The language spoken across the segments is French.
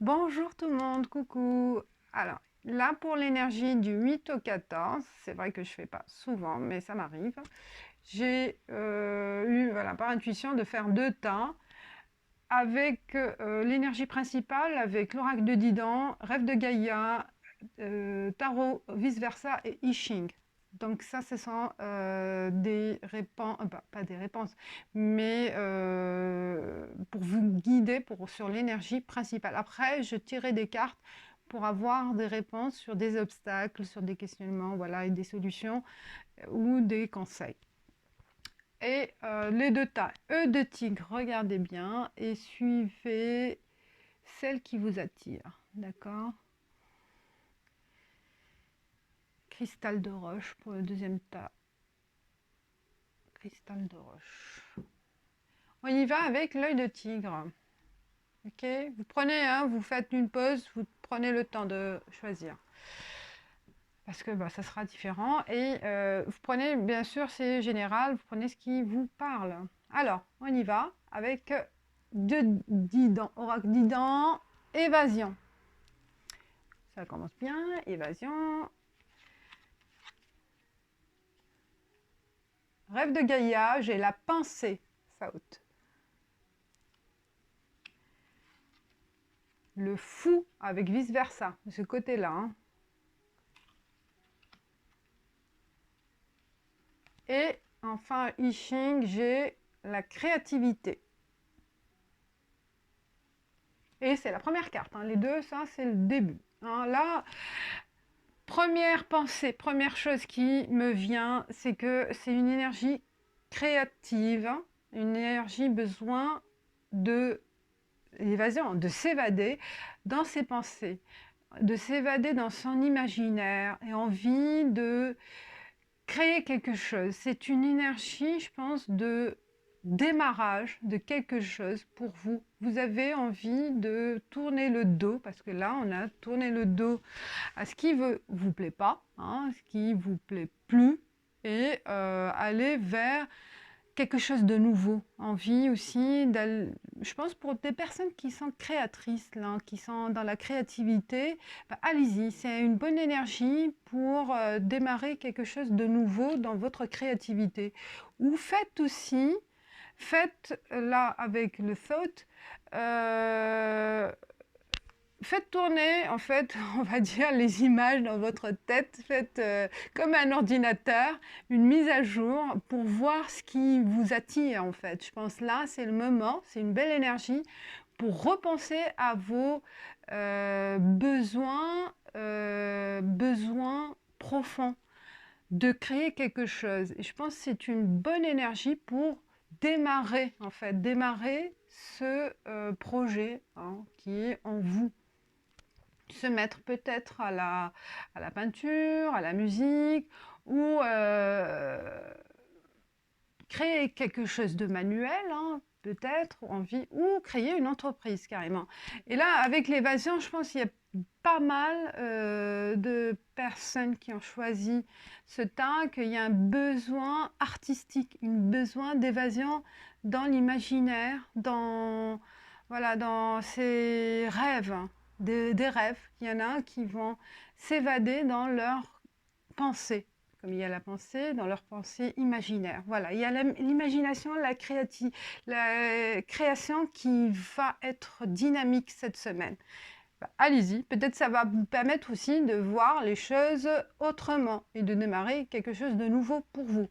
Bonjour tout le monde, coucou. Alors, là pour l'énergie du 8 au 14, c'est vrai que je fais pas souvent, mais ça m'arrive. J'ai eu, voilà, par intuition, de faire 2 tas avec l'énergie principale, avec l'oracle de Didan, rêve de Gaïa, tarot, vice-versa et I Ching. Donc ça, ce sont des réponses, pas des réponses, mais pour vous guider sur l'énergie principale. Après, je tirais des cartes pour avoir des réponses sur des obstacles, sur des questionnements, voilà, et des solutions ou des conseils. Et les 2 tas, E de tigre, regardez bien et suivez celle qui vous attire, d'accord? Cristal de roche pour le deuxième tas. Cristal de roche. On y va avec l'œil de tigre. Ok, vous prenez, hein, vous faites une pause, vous prenez le temps de choisir. Parce que bah, ça sera différent. Et vous prenez, bien sûr, c'est général, vous prenez ce qui vous parle. Alors, on y va avec Didan, oracle Didan, évasion. Ça commence bien, évasion. Rêve de Gaïa, j'ai la pensée, Saout. Le fou avec vice-versa, de ce côté-là. Hein. Et enfin, I Ching, j'ai la créativité. Et c'est la première carte. Hein. Les deux, ça, c'est le début. Hein. Là, première pensée, première chose qui me vient, c'est que c'est une énergie créative, hein, une énergie besoin de l'évasion, de s'évader dans ses pensées, de s'évader dans son imaginaire et envie de créer quelque chose. C'est une énergie, je pense, de démarrage de quelque chose pour vous. Vous avez envie de tourner le dos, parce que là, on a tourné le dos à ce qui ne vous plaît pas, hein, ce qui vous plaît plus, et aller vers quelque chose de nouveau. Envie aussi, je pense pour des personnes qui sont créatrices, là, qui sont dans la créativité, bah, allez-y, c'est une bonne énergie pour démarrer quelque chose de nouveau dans votre créativité. Ou faites là avec le thought, faites tourner, en fait, on va dire, les images dans votre tête. Faites comme un ordinateur, une mise à jour pour voir ce qui vous attire, en fait. Je pense là, c'est le moment, c'est une belle énergie pour repenser à vos besoins profonds de créer quelque chose. Et je pense que c'est une bonne énergie pour démarrer, en fait, démarrer ce projet, hein, qui est en vous. Se mettre peut-être à la peinture, à la musique, ou créer quelque chose de manuel, hein, peut-être, envie, ou créer une entreprise carrément. Et là, avec l'évasion, je pense qu'il y a pas mal de personnes qui ont choisi ce tas, qu'il y a un besoin artistique, un besoin d'évasion dans l'imaginaire, voilà, dans ces rêves, des rêves. Il y en a qui vont s'évader dans leurs pensées, comme il y a la pensée, dans leur pensée imaginaire. Voilà, il y a l'imagination, la création qui va être dynamique cette semaine. Bah, allez-y, peut-être ça va vous permettre aussi de voir les choses autrement et de démarrer quelque chose de nouveau pour vous.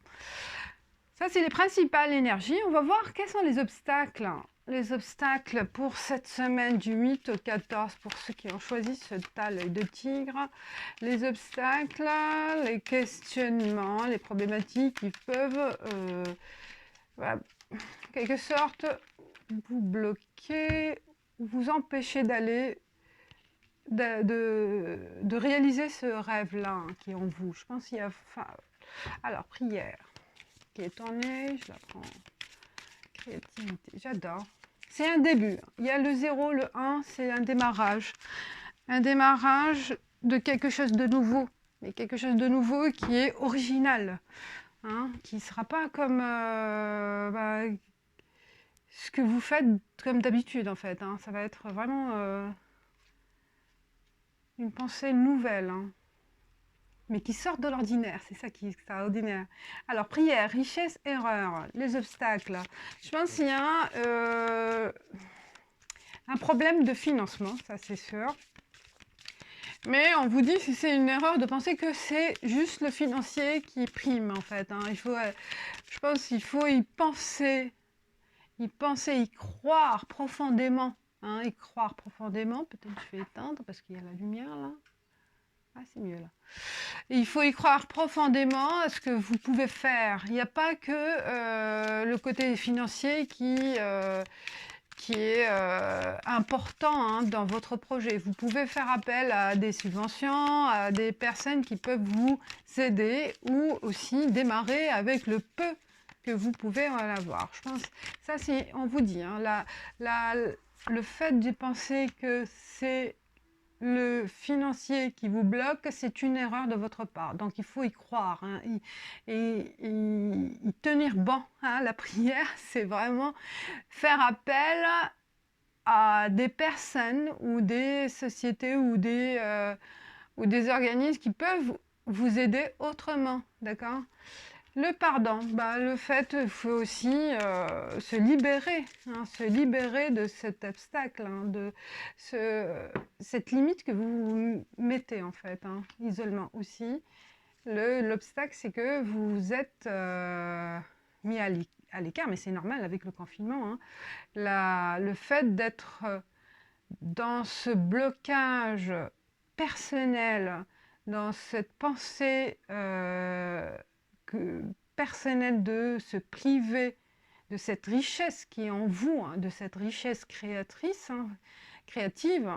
Ça, c'est les principales énergies. On va voir quels sont les obstacles. Les obstacles pour cette semaine du 8 au 14, pour ceux qui ont choisi ce tas l'œil de tigre. Les obstacles, les questionnements, les problématiques qui peuvent, voilà, en quelque sorte, vous bloquer, vous empêcher d'aller, de réaliser ce rêve-là, hein, qui est en vous. Je pense qu'il y a... Alors, prière. Qui est tournée, je la prends. Créativité, j'adore. C'est un début. Il y a le 0, le 1, c'est un démarrage. Un démarrage de quelque chose de nouveau. Mais quelque chose de nouveau qui est original. Hein, qui ne sera pas comme ce que vous faites comme d'habitude, en fait. Hein. Ça va être vraiment une pensée nouvelle, hein, mais qui sort de l'ordinaire, c'est ça qui est extraordinaire. Alors, prière, richesse, erreur, les obstacles. Je pense qu'il y a un problème de financement, ça c'est sûr. Mais on vous dit si c'est une erreur de penser que c'est juste le financier qui prime en fait. Hein. Je pense qu'il faut y penser, y croire profondément. Hein, y croire profondément. Peut-être que je vais éteindre parce qu'il y a la lumière là. Ah, c'est mieux là. Et il faut y croire profondément à ce que vous pouvez faire. Il n'y a pas que le côté financier qui est important hein, dans votre projet. Vous pouvez faire appel à des subventions, à des personnes qui peuvent vous aider ou aussi démarrer avec le peu que vous pouvez en avoir. Je pense, ça c'est, on vous dit, hein, le fait de penser que c'est le financier qui vous bloque, c'est une erreur de votre part. Donc il faut y croire hein, y tenir bon. Hein, la prière, c'est vraiment faire appel à des personnes ou des sociétés ou des organismes qui peuvent vous aider autrement, d'accord? Le pardon, le fait, il faut aussi se libérer, hein, se libérer de cet obstacle, hein, de cette limite que vous mettez en fait, hein, isolement aussi. L'obstacle, c'est que vous êtes mis à l'écart, mais c'est normal avec le confinement. Hein. Le fait d'être dans ce blocage personnel, dans cette pensée personnelle de se priver de cette richesse qui est en vous, hein, de cette richesse créatrice, hein, créative,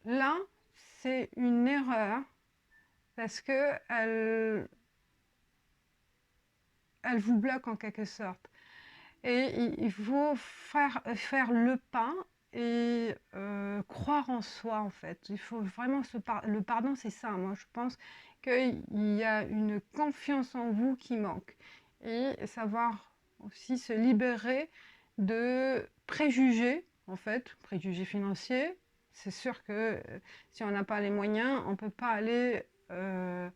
là, c'est une erreur parce que elle vous bloque en quelque sorte. Et il faut faire le pas et croire en soi en fait. Il faut vraiment le pardon, c'est ça. Moi, je pense qu'il y a une confiance en vous qui manque. Et savoir aussi se libérer de préjugés, en fait, préjugés financiers. C'est sûr que si on n'a pas les moyens, on ne peut pas aller vers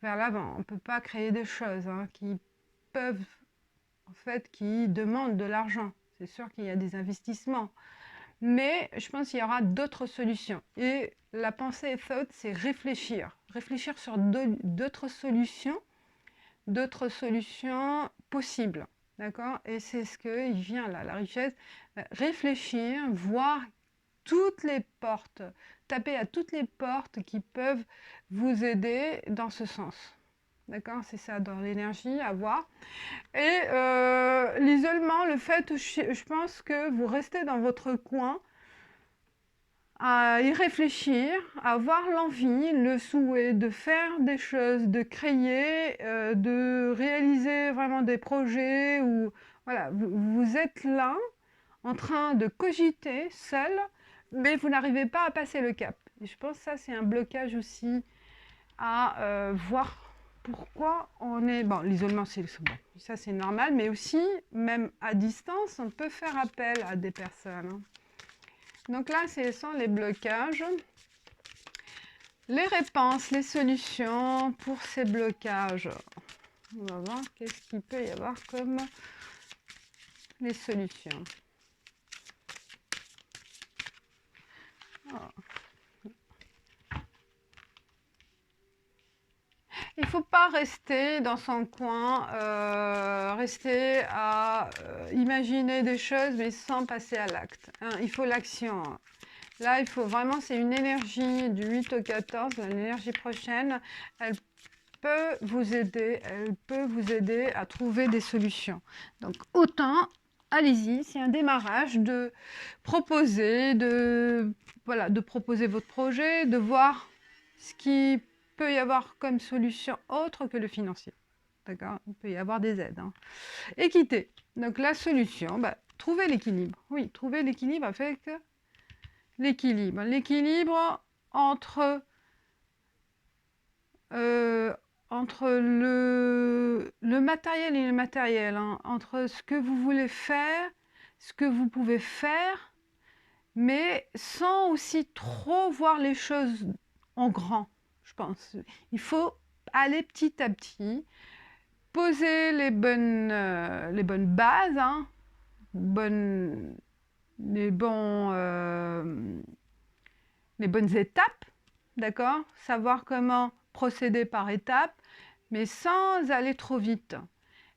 l'avant. On ne peut pas créer des choses hein, qui peuvent en fait, qui demandent de l'argent. C'est sûr qu'il y a des investissements. Mais je pense qu'il y aura d'autres solutions. Et la pensée thought, c'est réfléchir. Réfléchir sur d'autres solutions possibles. D'accord? Et c'est ce qu'il vient là, la richesse. Réfléchir, voir toutes les portes, taper à toutes les portes qui peuvent vous aider dans ce sens. D'accord? C'est ça, dans l'énergie, à voir. Et l'isolement, le fait, je pense que vous restez dans votre coin, à y réfléchir, à avoir l'envie, le souhait de faire des choses, de créer, de réaliser vraiment des projets. Ou voilà, vous êtes là, en train de cogiter seul, mais vous n'arrivez pas à passer le cap. Et je pense que ça, c'est un blocage aussi à voir. Pourquoi on est... Bon, l'isolement, c'est bon, ça c'est normal, mais aussi, même à distance, on peut faire appel à des personnes. Hein. Donc là, ce sont les blocages, les réponses, les solutions pour ces blocages. On va voir qu'est-ce qu'il peut y avoir comme les solutions. Oh. Il ne faut pas rester dans son coin, rester à imaginer des choses mais sans passer à l'acte. Hein. Il faut l'action. Là, il faut vraiment, c'est une énergie du 8 au 14, l'énergie prochaine, elle peut vous aider à trouver des solutions. Donc autant, allez-y, c'est un démarrage de proposer, de proposer votre projet, de voir ce qui peut y avoir comme solution autre que le financier. D'accord? Il peut y avoir des aides. Hein. Équité. Donc la solution, trouver l'équilibre. Oui, trouver l'équilibre avec l'équilibre. L'équilibre entre le matériel et l'immatériel, hein, entre ce que vous voulez faire, ce que vous pouvez faire, mais sans aussi trop voir les choses en grand, je pense. Il faut aller petit à petit, poser les bonnes bases, hein, les bonnes étapes, d'accord? Savoir comment procéder par étapes, mais sans aller trop vite.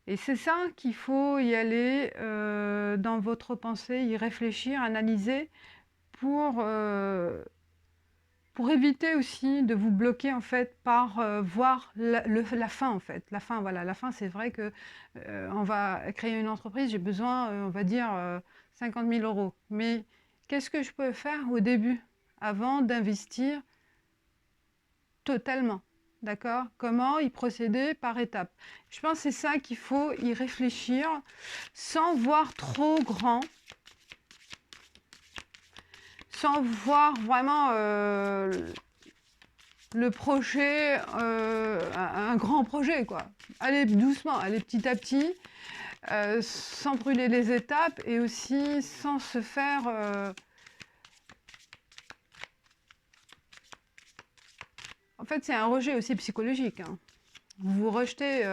Et c'est ça qu'il faut y aller dans votre pensée, y réfléchir, analyser pour éviter aussi de vous bloquer en fait par voir la fin en fait. La fin, voilà, la fin c'est vrai que on va créer une entreprise, j'ai besoin, on va dire 50 000 euros. Mais qu'est-ce que je peux faire au début avant d'investir totalement? D'accord? Comment y procéder par étapes? Je pense que c'est ça qu'il faut y réfléchir sans voir trop grand, sans voir vraiment le projet, un grand projet, quoi. Allez doucement, allez petit à petit, sans brûler les étapes et aussi sans se faire... En fait, c'est un rejet aussi psychologique, hein. Vous vous rejetez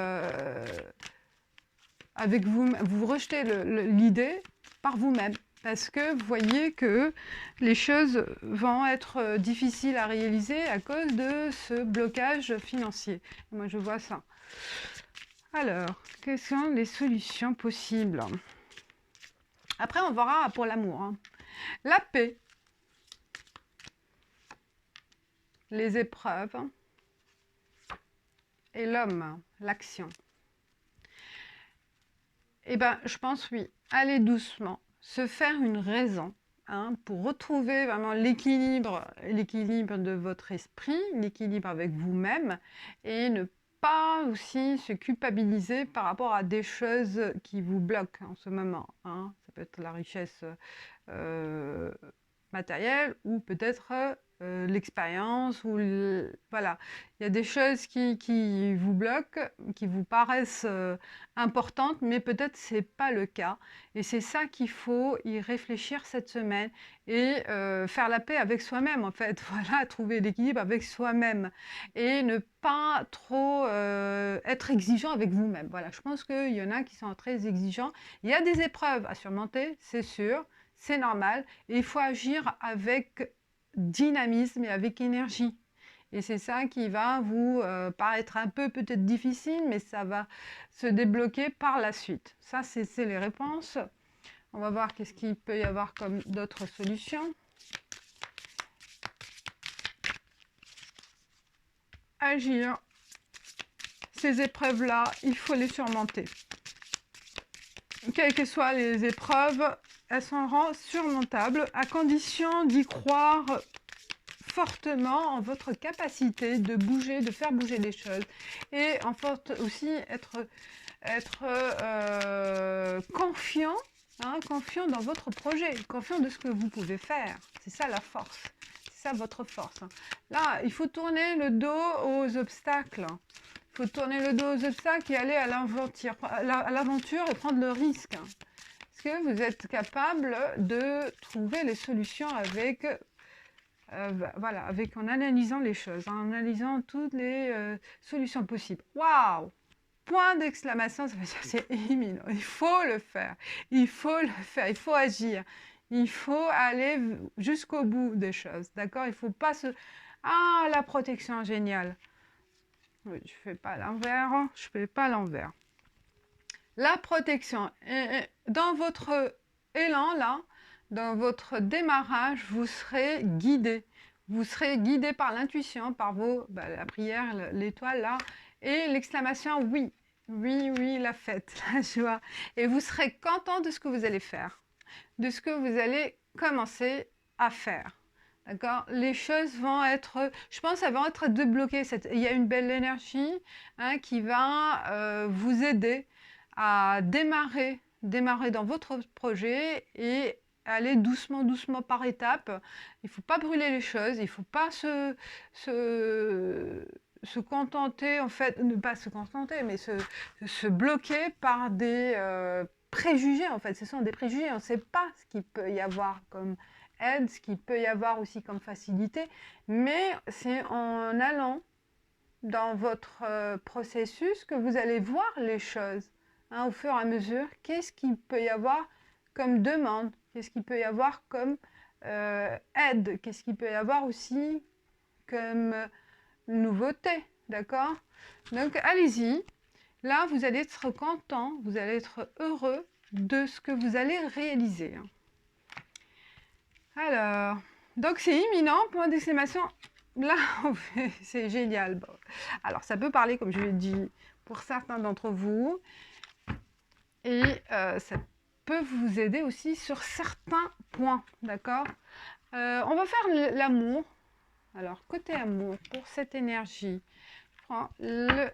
avec vous rejetez l'idée par vous-même. Parce que vous voyez que les choses vont être difficiles à réaliser à cause de ce blocage financier. Moi, je vois ça. Alors, quelles sont les solutions possibles? Après, on verra pour l'amour, hein. La paix, les épreuves et l'homme, l'action. Eh bien, je pense oui. Allez doucement, se faire une raison, hein, pour retrouver vraiment l'équilibre de votre esprit, l'équilibre avec vous-même, et ne pas aussi se culpabiliser par rapport à des choses qui vous bloquent en ce moment, hein. Ça peut être la richesse matérielle ou peut-être l'expérience ou voilà, il y a des choses qui vous bloquent, qui vous paraissent importantes, mais peut-être c'est pas le cas. Et c'est ça qu'il faut y réfléchir cette semaine et faire la paix avec soi-même en fait. Voilà, trouver l'équilibre avec soi-même et ne pas trop être exigeant avec vous-même. Voilà, je pense qu'il y en a qui sont très exigeants. Il y a des épreuves à surmonter, c'est sûr, c'est normal, et il faut agir avec dynamisme et avec énergie. Et c'est ça qui va vous paraître un peu peut-être difficile, mais ça va se débloquer par la suite. Ça, c'est les réponses. On va voir qu'est-ce qu'il peut y avoir comme d'autres solutions. Agir. Ces épreuves-là, il faut les surmonter. Quelles que soient les épreuves, elles seront surmontables à condition d'y croire fortement en votre capacité de bouger, de faire bouger les choses et en fait aussi être confiant, hein, confiant dans votre projet, confiant de ce que vous pouvez faire. C'est ça la force, c'est ça votre force. Là, il faut tourner le dos aux obstacles. Il faut tourner le dos aux obstacles et aller à l'aventure et prendre le risque. Est-ce que vous êtes capable de trouver les solutions avec voilà, en analysant les choses, en analysant toutes les solutions possibles. Waouh! Point d'exclamation, ça veut dire c'est éminent. Il faut le faire. Il faut le faire. Il faut agir. Il faut aller jusqu'au bout des choses. D'accord? Il ne faut pas se... Ah, la protection, génial. Oui, je ne fais pas l'envers. Je ne fais pas l'envers. La protection. Dans votre élan, là, dans votre démarrage, vous serez guidé. Vous serez guidé par l'intuition, par la prière, l'étoile là, et l'exclamation oui, oui, oui, la fête, la joie. Et vous serez content de ce que vous allez faire, de ce que vous allez commencer à faire. D'accord? Les choses vont être, je pense, elles vont être débloquées. Il y a une belle énergie, hein, qui va vous aider à démarrer dans votre projet et aller doucement, doucement par étapes. Il ne faut pas brûler les choses, il ne faut pas se contenter, en fait, ne pas se contenter, mais se bloquer par préjugés, en fait. Ce sont des préjugés. On ne sait pas ce qu'il peut y avoir comme aide, ce qu'il peut y avoir aussi comme facilité. Mais c'est en allant dans votre processus que vous allez voir les choses, hein, au fur et à mesure. Qu'est-ce qu'il peut y avoir comme demande? Qu'est-ce qu'il peut y avoir comme aide? Qu'est-ce qu'il peut y avoir aussi comme nouveauté? D'accord? Donc, allez-y. Là, vous allez être content, vous allez être heureux de ce que vous allez réaliser. Alors, donc c'est imminent, point d'exclamation. Là, c'est génial. Bon. Alors, ça peut parler, comme je l'ai dit, pour certains d'entre vous. Et ça peut vous aider aussi sur certains points, d'accord? On va faire l'amour. Alors, côté amour, pour cette énergie, je prends le...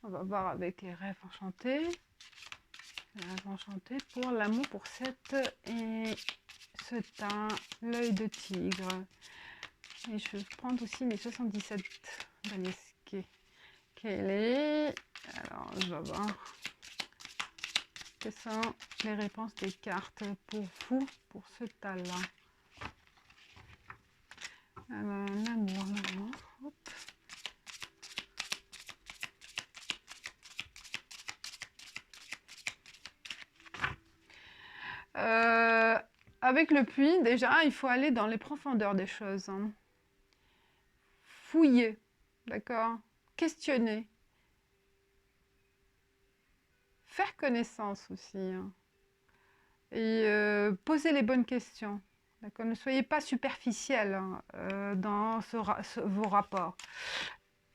On va voir avec les rêves enchantés. Les rêves enchantés pour l'amour, pour cette... Et ce teint, l'œil de tigre. Et je vais prendre aussi mes 77 Banesque. Quelle est... Alors, je vais voir. Quelles sont les réponses des cartes pour vous, pour ce tas-là? Alors, l'amour, l'amour. Hop. Avec le puits, déjà, il faut aller dans les profondeurs des choses. Hein. Fouiller, d'accord? Questionner. Faire connaissance aussi. Hein. Et poser les bonnes questions. D'accord? Ne soyez pas superficiel hein, dans vos rapports.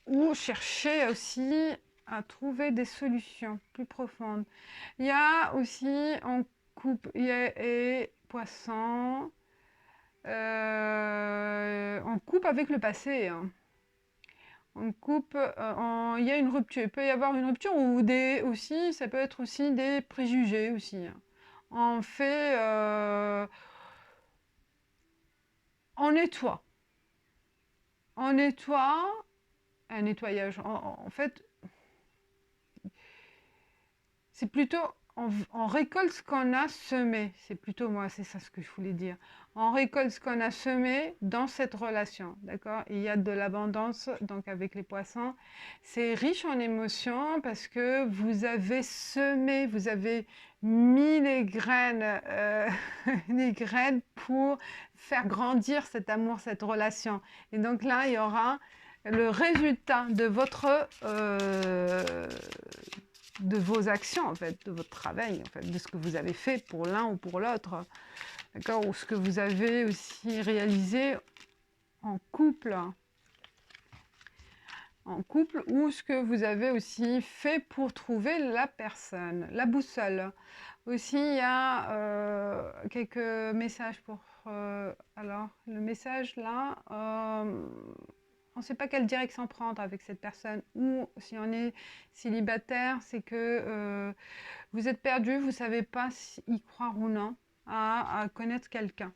Ou cherchez aussi à trouver des solutions plus profondes. Il y a aussi en couple, et poisson, on coupe avec le passé. Hein. On coupe, il y a une rupture. Il peut y avoir une rupture ou aussi, ça peut être aussi des préjugés aussi. Hein. On fait, on nettoie. On nettoie, un nettoyage. En fait, c'est plutôt, on récolte ce qu'on a semé. C'est plutôt moi, c'est ça ce que je voulais dire. On récolte ce qu'on a semé dans cette relation, d'accord? Il y a de l'abondance, donc avec les poissons. C'est riche en émotions parce que vous avez semé, vous avez mis les graines, les graines pour faire grandir cet amour, cette relation. Et donc là, il y aura le résultat de votre... de vos actions, en fait, de votre travail, en fait, de ce que vous avez fait pour l'un ou pour l'autre, d'accord, ou ce que vous avez aussi réalisé en couple, ou ce que vous avez aussi fait pour trouver la personne, la boussole. Aussi, il y a quelques messages pour... alors, le message là... on ne sait pas quelle direction prendre avec cette personne, ou si on est célibataire, c'est que vous êtes perdu, vous ne savez pas si y croire ou non à connaître quelqu'un.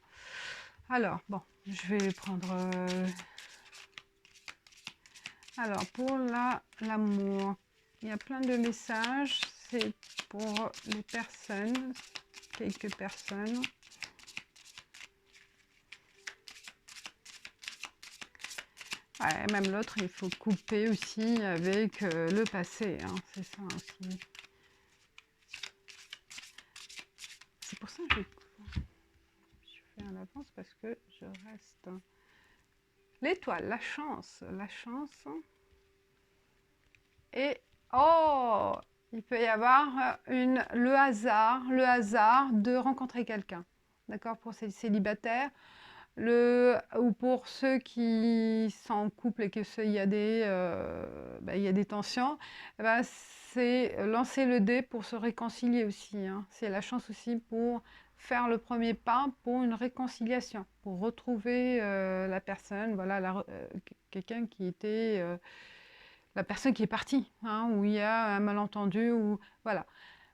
Alors, bon, je vais prendre... Alors, pour l'amour, il y a plein de messages, c'est pour les personnes, quelques personnes. Ouais, même l'autre, il faut couper aussi avec le passé, hein, c'est ça aussi. C'est pour ça que je fais en avance parce que je reste. L'étoile, la chance. Et oh, il peut y avoir le hasard de rencontrer quelqu'un. D'accord, pour ces célibataires. Ou pour ceux qui sont en couple et il y a des tensions, c'est lancer le dé pour se réconcilier aussi. Hein. C'est la chance aussi pour faire le premier pas pour une réconciliation, pour retrouver la personne, voilà, quelqu'un qui était la personne qui est partie, hein, où il y a un malentendu, ou voilà,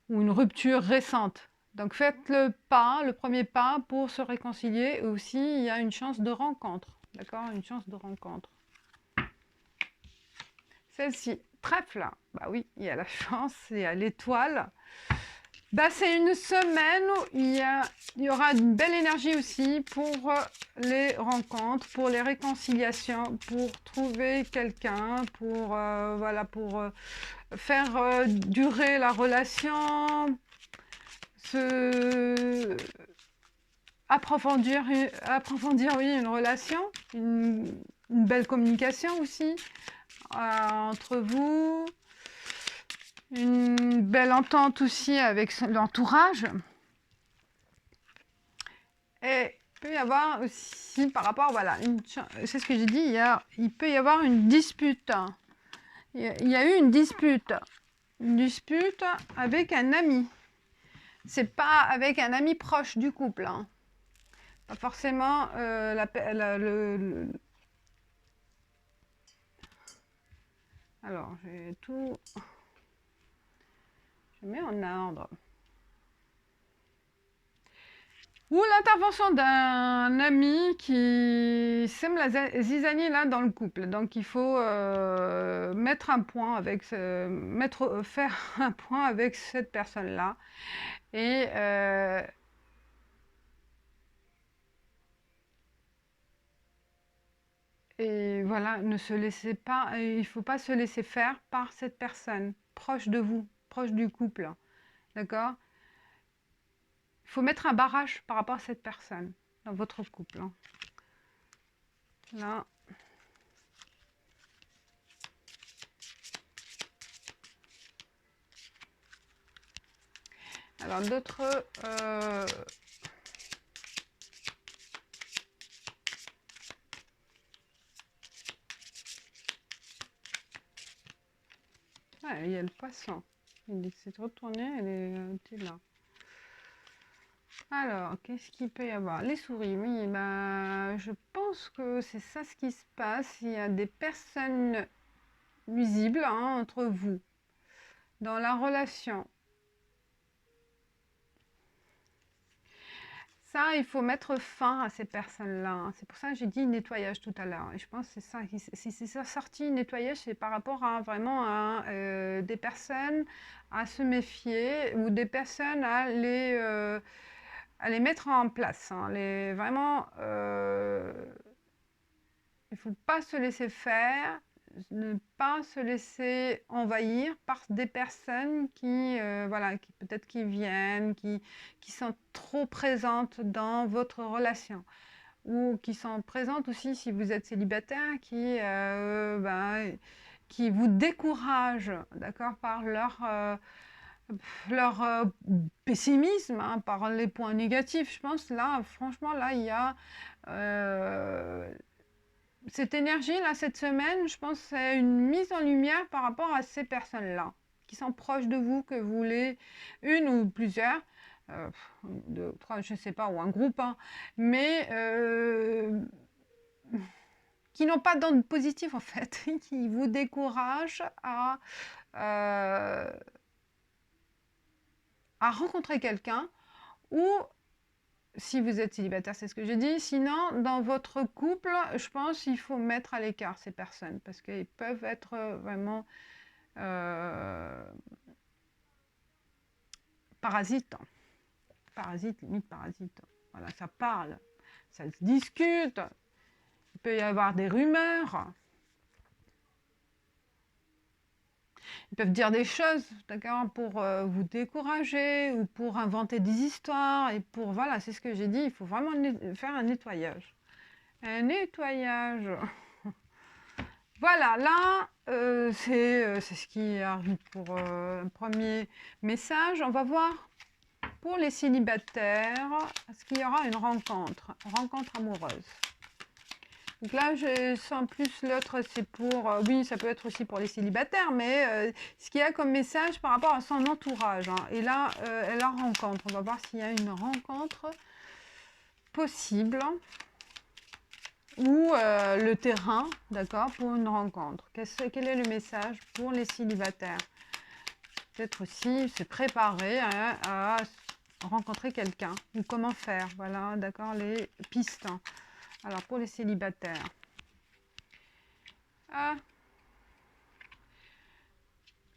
ou une rupture récente. Donc faites le premier pas pour se réconcilier. Et aussi, il y a une chance de rencontre. D'accord? Une chance de rencontre. Celle-ci, trèfle, bah oui, il y a la chance, il y a l'étoile. Bah, c'est une semaine où il y aura une belle énergie aussi pour les rencontres, pour les réconciliations, pour trouver quelqu'un, pour, voilà, pour faire durer la relation, approfondir oui, une relation, une belle communication aussi entre vous, une belle entente aussi avec l'entourage. Et il peut y avoir aussi par rapport, voilà, c'est ce que j'ai dit hier, il peut y avoir une dispute. Il y a eu une dispute avec un ami. C'est pas avec un ami proche du couple. Hein. Pas forcément Alors, j'ai tout... Je mets en ordre. Ou l'intervention d'un ami qui sème la zizanie là dans le couple. Donc il faut mettre un point avec faire un point avec cette personne-là. Et voilà, ne se laissez pas, il ne faut pas se laisser faire par cette personne proche de vous, proche du couple. D'accord? Il faut mettre un barrage par rapport à cette personne dans votre couple. Hein. Là. Alors d'autres... Ah, il y a le poisson. Il essaie de retourner, elle est là. Alors, qu'est-ce qu'il peut y avoir? Les souris, oui, bah, je pense que c'est ça ce qui se passe. Il y a des personnes nuisibles hein, entre vous, dans la relation. Ça, il faut mettre fin à ces personnes-là. Hein. C'est pour ça que j'ai dit nettoyage tout à l'heure. Et je pense que c'est ça. Si c'est ça sorti nettoyage, c'est par rapport à vraiment à des personnes à se méfier ou des personnes à les mettre en place. Hein. Vraiment, il ne faut pas se laisser faire, ne pas se laisser envahir par des personnes qui, voilà, qui peut-être qui viennent, qui sont trop présentes dans votre relation. Ou qui sont présentes aussi si vous êtes célibataire, qui vous découragent, d'accord, par leur pessimisme, hein, par les points négatifs. Je pense là, franchement, là, il y a cette énergie-là, cette semaine, je pense que c'est une mise en lumière par rapport à ces personnes-là, qui sont proches de vous, que vous voulez, une ou plusieurs, deux, trois, je ne sais pas, ou un groupe, hein, mais qui n'ont pas d'onde positive en fait, qui vous découragent à rencontrer quelqu'un ou si vous êtes célibataire, c'est ce que j'ai dit. Sinon, dans votre couple, je pense qu'il faut mettre à l'écart ces personnes parce qu'ils peuvent être vraiment parasites. Parasites, limite parasites. Voilà, ça parle, ça se discute. Il peut y avoir des rumeurs. Ils peuvent dire des choses, d'accord, pour vous décourager ou pour inventer des histoires. Et pour, voilà, c'est ce que j'ai dit, il faut vraiment faire un nettoyage. Un nettoyage. Voilà, là, c'est ce qui arrive pour un premier message. On va voir pour les célibataires, est-ce qu'il y aura une rencontre amoureuse. Donc là, je sens plus l'autre, c'est pour... oui, ça peut être aussi pour les célibataires, mais ce qu'il y a comme message par rapport à son entourage. Hein. Et là, la rencontre. On va voir s'il y a une rencontre possible. Ou le terrain, d'accord, pour une rencontre. Quel est le message pour les célibataires? Peut-être aussi se préparer à rencontrer quelqu'un ou comment faire. Voilà, d'accord, les pistes. Alors, pour les célibataires.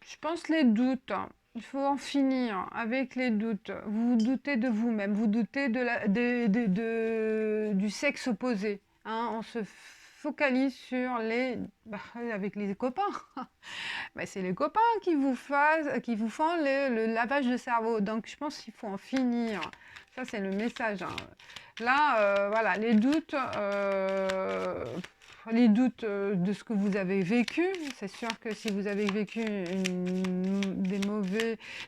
Je pense les doutes. Il faut en finir avec les doutes. Vous vous doutez de vous-même, vous doutez du sexe opposé. Hein. On se focalise sur avec les copains. Mais c'est les copains qui vous font le lavage de cerveau. Donc je pense qu'il faut en finir. Ça c'est le message. Hein. Là, voilà, les doutes de ce que vous avez vécu. C'est sûr que si vous avez vécu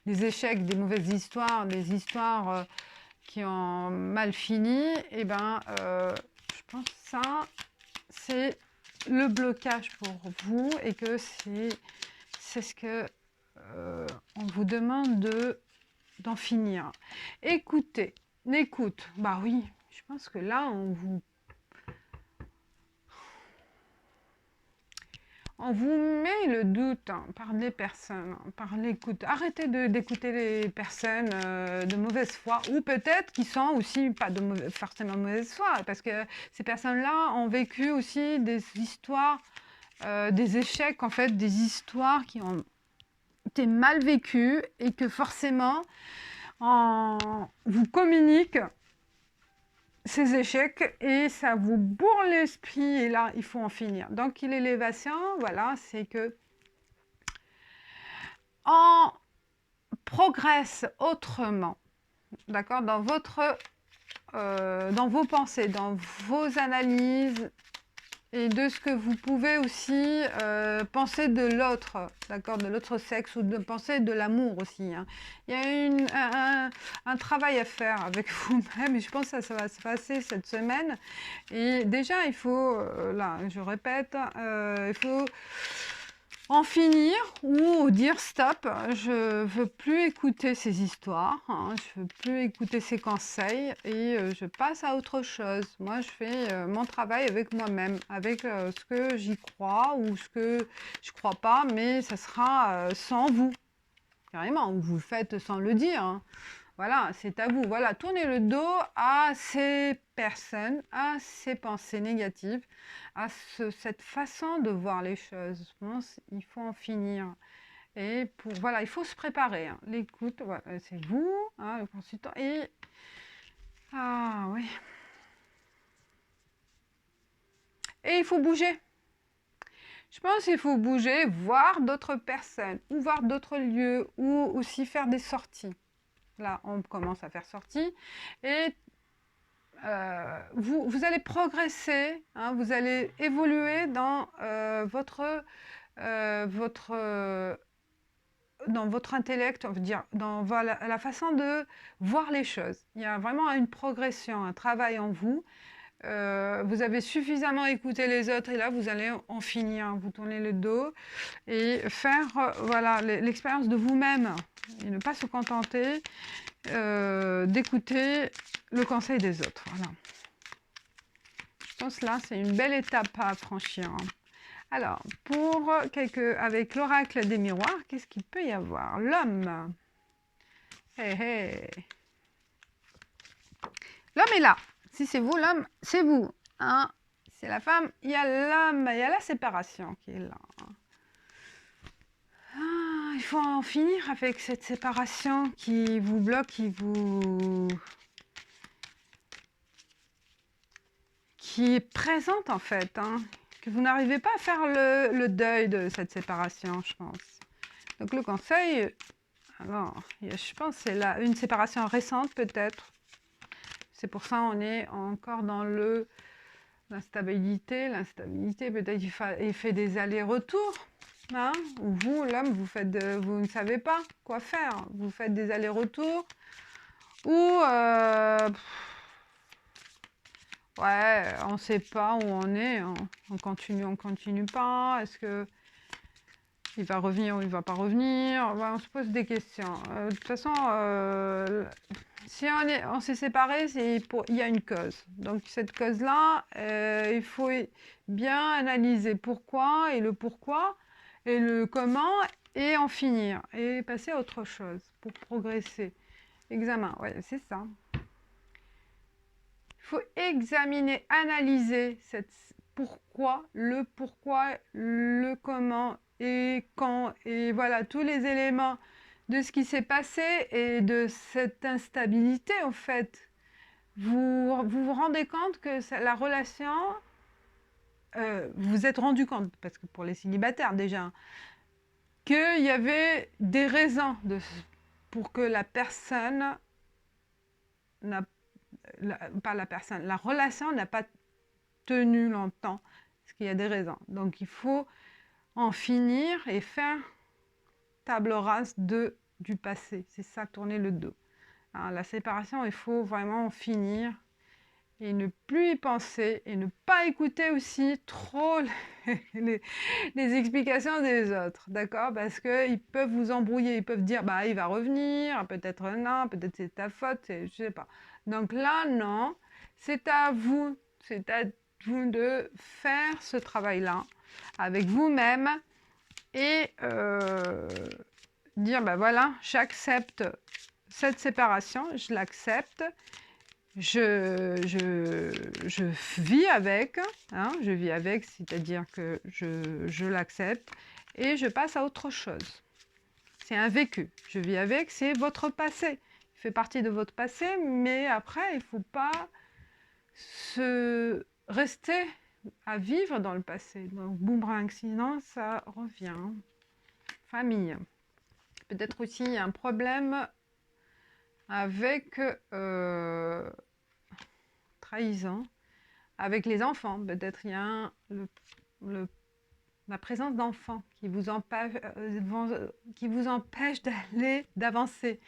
des échecs, des mauvaises histoires, des histoires qui ont mal fini, et ben, je pense que ça, c'est le blocage pour vous et que c'est ce que on vous demande d'en finir. Écoutez, l'écoute, bah oui, je pense que là, on vous met le doute hein, par les personnes, hein, par l'écoute. Arrêtez d'écouter les personnes de mauvaise foi, ou peut-être qui sont aussi pas forcément mauvaise foi, parce que ces personnes-là ont vécu aussi des histoires, des échecs, en fait, des histoires qui ont été mal vécues et que forcément, vous communiquent ces échecs et ça vous bourre l'esprit et là il faut en finir. Donc l'élévation, voilà, c'est que on progresse autrement, d'accord, dans vos pensées, dans vos analyses et de ce que vous pouvez aussi penser de l'autre, d'accord, de l'autre sexe, ou de penser de l'amour aussi. Hein. Il y a un travail à faire avec vous-même, et je pense que ça va se passer cette semaine. Et déjà, il faut, là, je répète, il faut en finir ou dire stop, je veux plus écouter ces histoires, hein, je veux plus écouter ces conseils et je passe à autre chose. Moi, je fais mon travail avec moi-même, avec ce que j'y crois ou ce que je crois pas, mais ça sera sans vous, carrément, ou vous le faites sans le dire. Hein. Voilà, c'est à vous. Voilà, tournez le dos à ces personnes, à ces pensées négatives, à cette façon de voir les choses. Je pense qu'il faut en finir. Et voilà, il faut se préparer. Hein. L'écoute, voilà, c'est vous, hein, le consultant. Et ah oui. Et il faut bouger. Je pense qu'il faut bouger, voir d'autres personnes, ou voir d'autres lieux, ou aussi faire des sorties. Là, on commence à faire sortie. Et vous allez progresser, hein, vous allez évoluer dans dans votre intellect, on veut dire, dans la façon de voir les choses. Il y a vraiment une progression, un travail en vous. Vous avez suffisamment écouté les autres et là, vous allez en finir. Vous tournez le dos et faire voilà, l'expérience de vous-même et ne pas se contenter d'écouter le conseil des autres. Voilà. Je pense là, c'est une belle étape à franchir. Alors, avec l'oracle des miroirs, qu'est-ce qu'il peut y avoir? L'homme. Hey, hey. L'homme est là. Si c'est vous, l'homme, c'est vous. Hein? C'est la femme, il y a l'homme, il y a la séparation qui est là. Ah, il faut en finir avec cette séparation qui vous bloque, qui est présente en fait, hein, que vous n'arrivez pas à faire le deuil de cette séparation, je pense. Donc le conseil, alors, je pense que c'est une séparation récente peut-être. C'est pour ça qu'on est encore dans l'instabilité. L'instabilité, peut-être il fait des allers-retours. Hein, ou vous, l'homme, vous ne savez pas quoi faire. Vous faites des allers-retours. Ou ouais, on ne sait pas où on est. On continue pas. Est-ce que il va revenir ou il va pas revenir? Ouais, on se pose des questions. De toute façon, si on s'est séparés, il y a une cause. Donc cette cause-là, il faut bien analyser pourquoi et le pourquoi et le comment et en finir et passer à autre chose pour progresser. Examen, ouais, c'est ça. Il faut examiner, analyser pourquoi, le comment et quand, et voilà, tous les éléments de ce qui s'est passé et de cette instabilité, en fait. Vous rendez compte que la relation, vous vous êtes rendu compte, parce que pour les célibataires déjà, qu'il y avait des raisons pour que la personne n'a pas la personne, la relation n'a pas tenu longtemps, parce qu'il y a des raisons. Donc il faut en finir et faire table rase du passé. C'est ça, tourner le dos. Alors, la séparation, il faut vraiment en finir et ne plus y penser et ne pas écouter aussi trop les explications des autres, d'accord? Parce qu'ils peuvent vous embrouiller, ils peuvent dire, bah il va revenir, peut-être non, peut-être c'est ta faute, je sais pas. Donc là, non, c'est à vous de faire ce travail-là avec vous-même et dire, bah voilà, j'accepte cette séparation, je l'accepte, je vis avec, hein, je vis avec, c'est-à-dire que je l'accepte et je passe à autre chose. C'est un vécu. Je vis avec, c'est votre passé. Il fait partie de votre passé, mais après, il ne faut pas se rester à vivre dans le passé. Donc, boomerang, sinon ça revient. Famille. Peut-être aussi un problème avec trahison, avec les enfants. Peut-être il y a la présence d'enfants qui vous empêche d'avancer,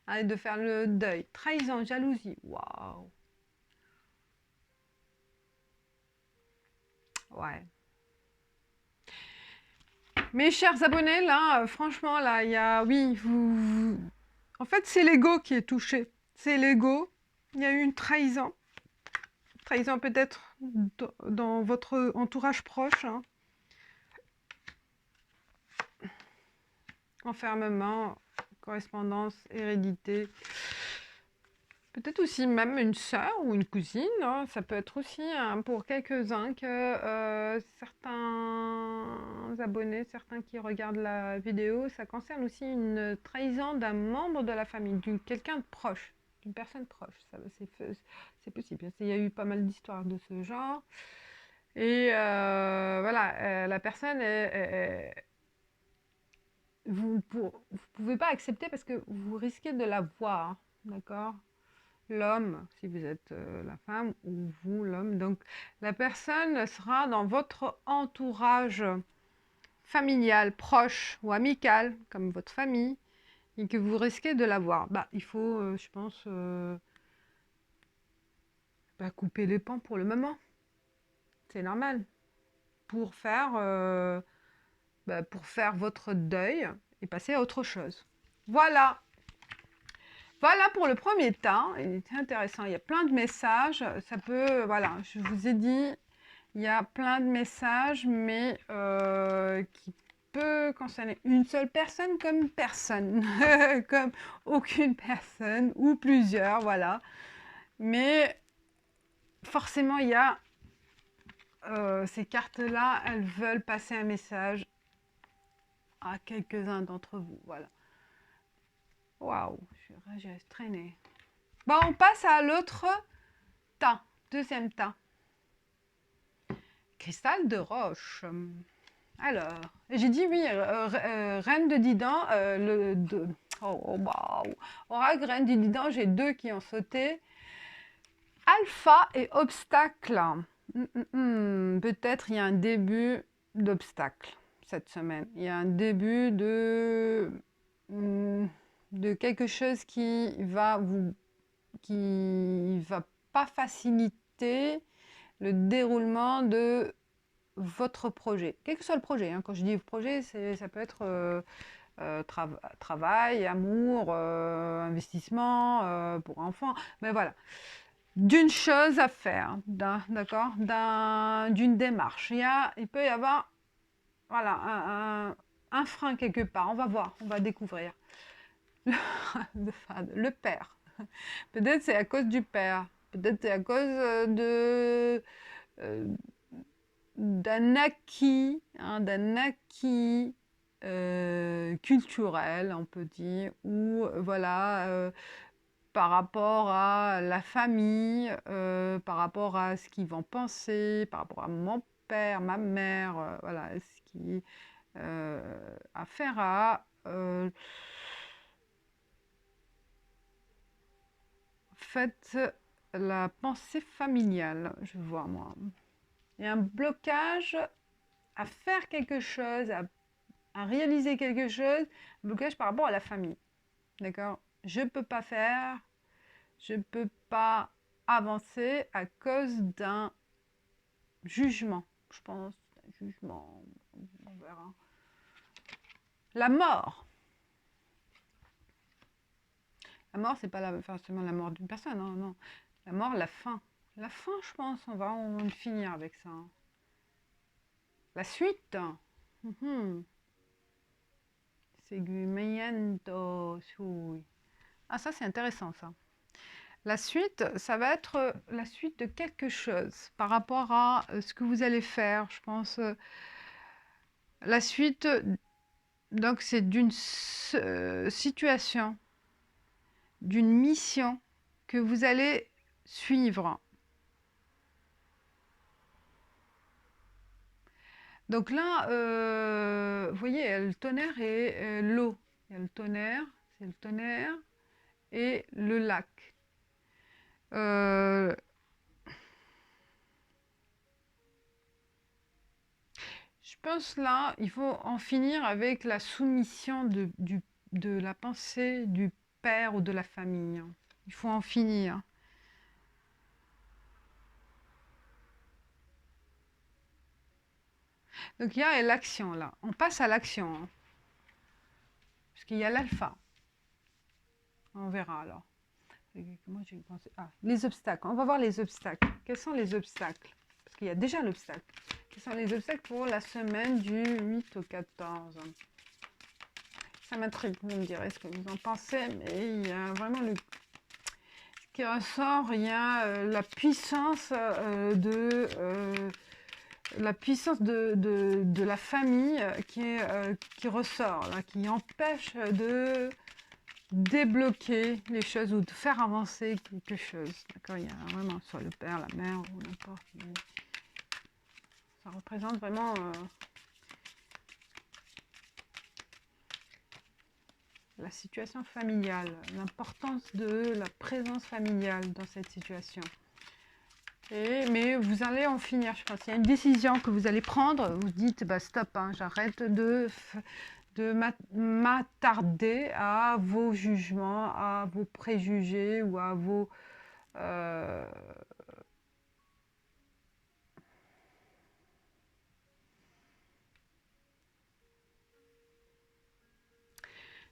hein, et de faire le deuil. Trahison, jalousie, waouh. Ouais. Mes chers abonnés, là, franchement, là, il y a, oui, en fait, c'est l'ego qui est touché. C'est l'ego. Il y a eu une trahison. Trahison peut-être dans votre entourage proche. Hein. Enfermement, correspondance, hérédité. Peut-être aussi même une sœur ou une cousine. Hein. Ça peut être aussi pour quelques-uns que certains abonnés, certains qui regardent la vidéo, ça concerne aussi une trahison d'un membre de la famille, quelqu'un de proche, d'une personne proche. C'est possible. Il y a eu pas mal d'histoires de ce genre. Et voilà, la personne vous ne pouvez pas accepter parce que vous risquez de la voir, d'accord? L'homme, si vous êtes la femme, ou vous, l'homme. Donc, la personne sera dans votre entourage familial, proche ou amical, comme votre famille, et que vous risquez de la voir. Bah, il faut, je pense, couper les pans pour le moment. C'est normal. Pour faire votre deuil et passer à autre chose. Voilà. Voilà pour le premier temps. Il était intéressant. Il y a plein de messages. Ça peut, voilà, je vous ai dit, il y a plein de messages, mais qui peut concerner une seule personne comme personne, comme aucune personne ou plusieurs, voilà. Mais forcément, il y a ces cartes-là, elles veulent passer un message à quelques-uns d'entre vous, voilà. Waouh, je reste traîner. Bon, on passe à l'autre tas, deuxième tas. Cristal de roche. Alors, j'ai dit oui, reine de Didan, waouh. Oracle, reine de Didan, j'ai deux qui ont sauté. Alpha et obstacle. Peut-être il y a un début d'obstacle cette semaine. Il y a un début de quelque chose qui va pas faciliter le déroulement de votre projet. Quel que soit le projet, hein. Quand je dis projet, ça peut être travail, amour, investissement pour enfants, mais voilà. D'une chose à faire, d'accord, d'une démarche. Il peut y avoir voilà, un frein quelque part. On va voir, on va découvrir. Le père. Peut-être c'est à cause du père. Peut-être c'est à cause d'un acquis, hein, d'un acquis culturel, on peut dire, ou voilà, par rapport à la famille, par rapport à ce qu'ils vont penser, par rapport à mon père, ma mère, voilà, ce qui affaire à en fait la pensée familiale, je vois moi. Il y a un blocage à faire quelque chose, à réaliser quelque chose, blocage par rapport à la famille. D'accord? Je ne peux pas faire, je ne peux pas avancer à cause d'un jugement, je pense. Un jugement, on verra. La mort. La mort, c'est pas forcément la mort d'une personne, non, non. La mort, la fin. La fin, je pense, on va en finir avec ça. La suite. Mhm. Seguimiento. Sui. Ah, ça, c'est intéressant, ça. La suite, ça va être la suite de quelque chose par rapport à ce que vous allez faire. Je pense, la suite, donc, c'est d'une situation, d'une mission que vous allez suivre. Donc là, vous voyez, il y a le tonnerre et l'eau. Il y a le tonnerre, c'est le tonnerre, et le lac. Euh, je pense là, il faut en finir avec la soumission de la pensée du père ou de la famille. Il faut en finir. Donc il y a l'action là. On passe à l'action. Hein. Parce qu'il y a l'alpha. On verra alors. Comment j'ai pensé? Ah, les obstacles. On va voir les obstacles. Quels sont les obstacles? Parce qu'il y a déjà l'obstacle. Quels sont les obstacles pour la semaine du 8 au 14? Ça m'intrigue, vous me direz ce que vous en pensez, mais il y a vraiment le qui ressort, il y a la puissance de la famille qui ressort, là, qui empêche de débloquer les choses ou de faire avancer quelque chose. D'accord, il y a vraiment soit le père, la mère ou n'importe. Ça représente vraiment la situation familiale, l'importance de la présence familiale dans cette situation. Mais vous allez en finir, je pense. Il y a une décision que vous allez prendre, vous dites bah, stop, hein, j'arrête de m'attarder à vos jugements, à vos préjugés ou à vos...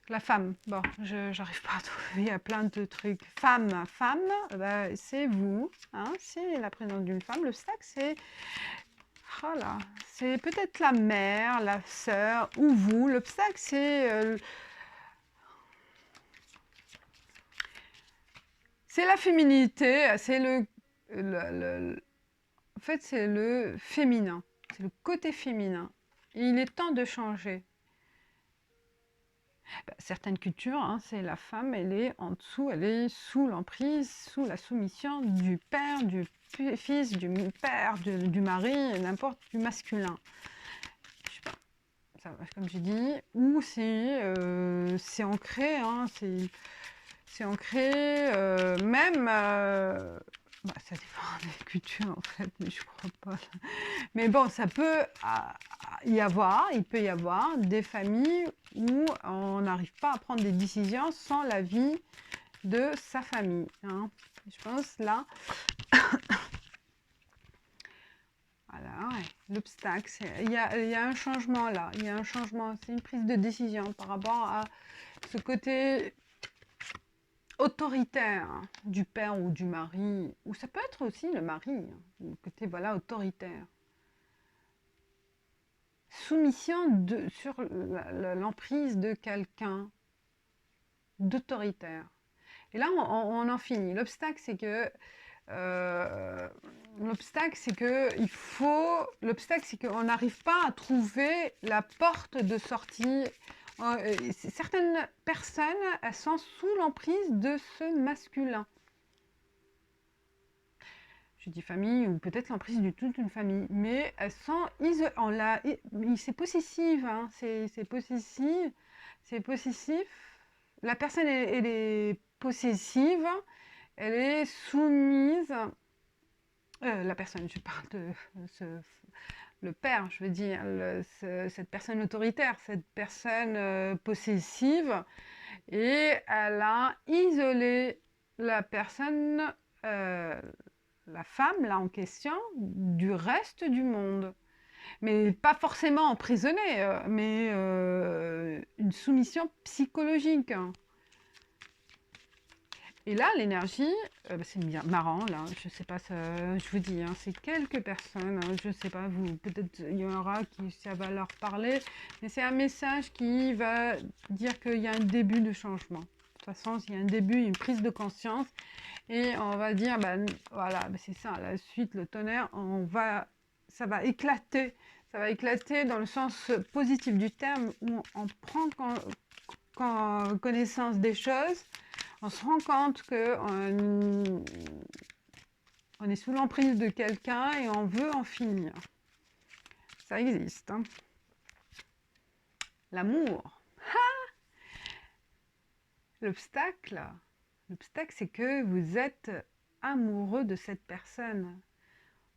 La femme, bon, j'arrive pas à trouver, il y a plein de trucs. Femme, bah, c'est vous, hein, c'est la présence d'une femme. Le stack, c'est... Voilà, c'est peut-être la mère, la sœur ou vous. L'obstacle, c'est la féminité, c'est en fait, c'est le féminin, c'est le côté féminin. Et il est temps de changer. Certaines cultures, hein, c'est la femme, elle est en dessous, elle est sous l'emprise, sous la soumission du père, du fils, du père, du mari, n'importe, du masculin. Je sais pas, ça, comme j'ai dit, ou c'est ancré, hein, c'est ancré, même, bah, ça dépend des cultures en fait, mais je crois pas. Mais bon, ça peut il peut y avoir des familles où on n'arrive pas à prendre des décisions sans l'avis de sa famille. Hein. Je pense là, voilà, ouais, l'obstacle, il y a un changement là, il y a un changement, c'est une prise de décision par rapport à ce côté autoritaire hein, du père ou du mari, ou ça peut être aussi le mari, hein, le côté voilà autoritaire. Soumission sur l'emprise de quelqu'un d'autoritaire. Et là, on en finit. L'obstacle, c'est que Euh, l'obstacle, c'est que l'obstacle, c'est qu'on n'arrive pas à trouver la porte de sortie. Certaines personnes, elles sont sous l'emprise de ce masculin. Je dis famille, ou peut-être l'emprise du toute une famille, mais elles sont isolées. C'est possessif, hein, c'est possessif, c'est possessif. La personne, elle est possessive, elle est soumise. La personne, je parle de le père, je veux dire, cette personne autoritaire, cette personne possessive, et elle a isolé la personne, euh, la femme là en question, du reste du monde. Mais pas forcément emprisonnée, mais une soumission psychologique, hein. Et là, l'énergie, c'est bien marrant, là, je sais pas, je vous dis, hein, c'est quelques personnes, hein, je sais pas, vous, peut-être il y en aura qui ça va leur parler, mais c'est un message qui va dire qu'il y a un début de changement. De toute façon, il y a un début, une prise de conscience, et on va dire, ben voilà, ben c'est ça, la suite, le tonnerre, ça va éclater dans le sens positif du terme, où on prend connaissance des choses. On se rend compte qu'on on est sous l'emprise de quelqu'un et on veut en finir. Ça existe, hein. L'amour. L'obstacle, c'est que vous êtes amoureux de cette personne.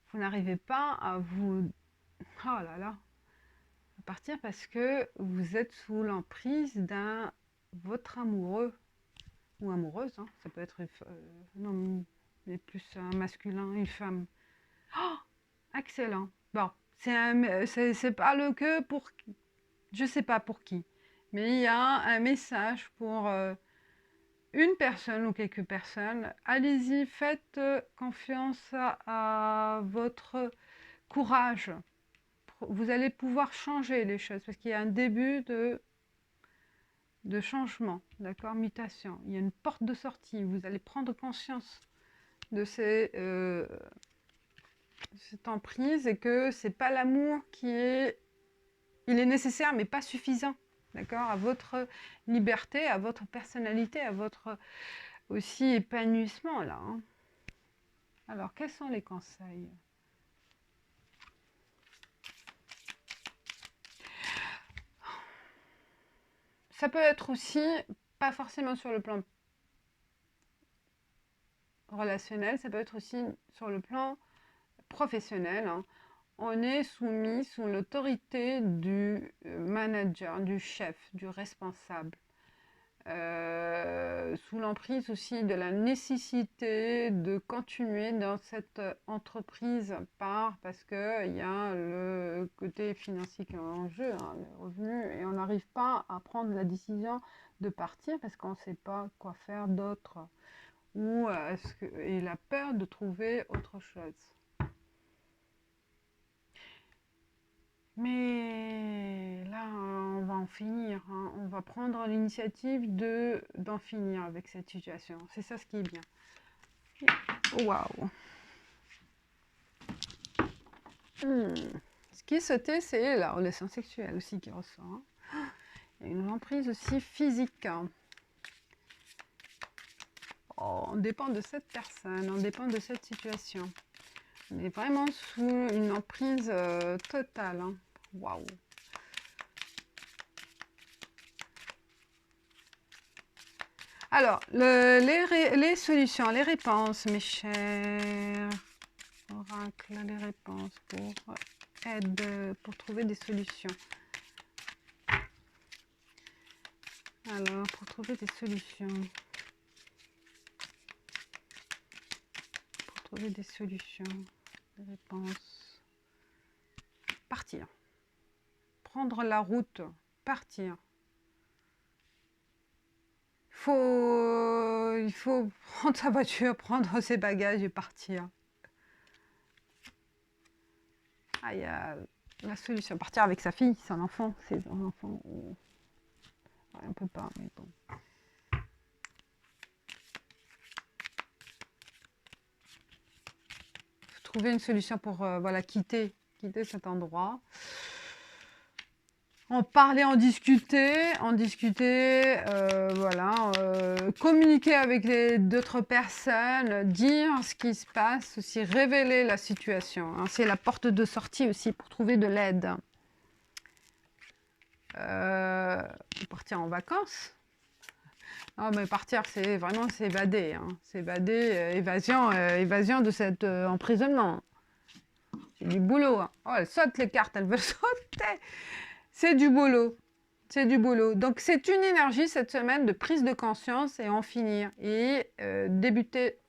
Vous n'arrivez pas à vous... Oh là là, à partir parce que vous êtes sous l'emprise d'un votre amoureux ou amoureuse, hein. Ça peut être non, mais plus un masculin, une femme. Oh, excellent. Bon, c'est pas le que pour, je sais pas pour qui, mais il y a un message pour une personne ou quelques personnes. Allez-y, faites confiance à votre courage. Vous allez pouvoir changer les choses parce qu'il y a un début de changement, d'accord, mutation. Il y a une porte de sortie. Vous allez prendre conscience de cette emprise et que c'est pas l'amour qui est... Il est nécessaire mais pas suffisant, d'accord, à votre liberté, à votre personnalité, à votre aussi épanouissement là, hein. Alors, quels sont les conseils? Ça peut être aussi, pas forcément sur le plan relationnel, ça peut être aussi sur le plan professionnel, hein. On est soumis sous l'autorité du manager, du chef, du responsable. Sous l'emprise aussi de la nécessité de continuer dans cette entreprise parce qu'il y a le côté financier qui est en jeu, hein, le revenu, et on n'arrive pas à prendre la décision de partir parce qu'on ne sait pas quoi faire d'autre, ou et la peur de trouver autre chose. Mais là, on va en finir, hein. On va prendre l'initiative d'en finir avec cette situation. C'est ça ce qui est bien. Waouh. Ce qui est sauté, c'est la relation sexuelle aussi qui ressort, hein. Il y a une emprise aussi physique, hein. Oh, on dépend de cette personne, on dépend de cette situation. On est vraiment sous une emprise totale, hein. Waouh. Alors, les solutions, les réponses, mes chers oracles, les réponses pour pour trouver des solutions. Alors, pour trouver des solutions. Pour trouver des solutions, des réponses. Partir. Prendre la route, partir. Il faut prendre sa voiture, prendre ses bagages et partir. Ah, il y a la solution. Partir avec sa fille, son enfant, ses enfants. On peut pas, mais bon. trouver une solution pour voilà, quitter cet endroit. En parler, en discuter, voilà, communiquer avec d'autres personnes, dire ce qui se passe, aussi révéler la situation, hein. C'est la porte de sortie aussi pour trouver de l'aide. Partir en vacances. Non, mais partir, c'est vraiment s'évader, hein. S'évader, évasion de cet emprisonnement. C'est du boulot, hein. Oh, elle saute les cartes, elle veut sauter. C'est du boulot. C'est du boulot. Donc, c'est une énergie cette semaine de prise de conscience et en finir. Et débuter.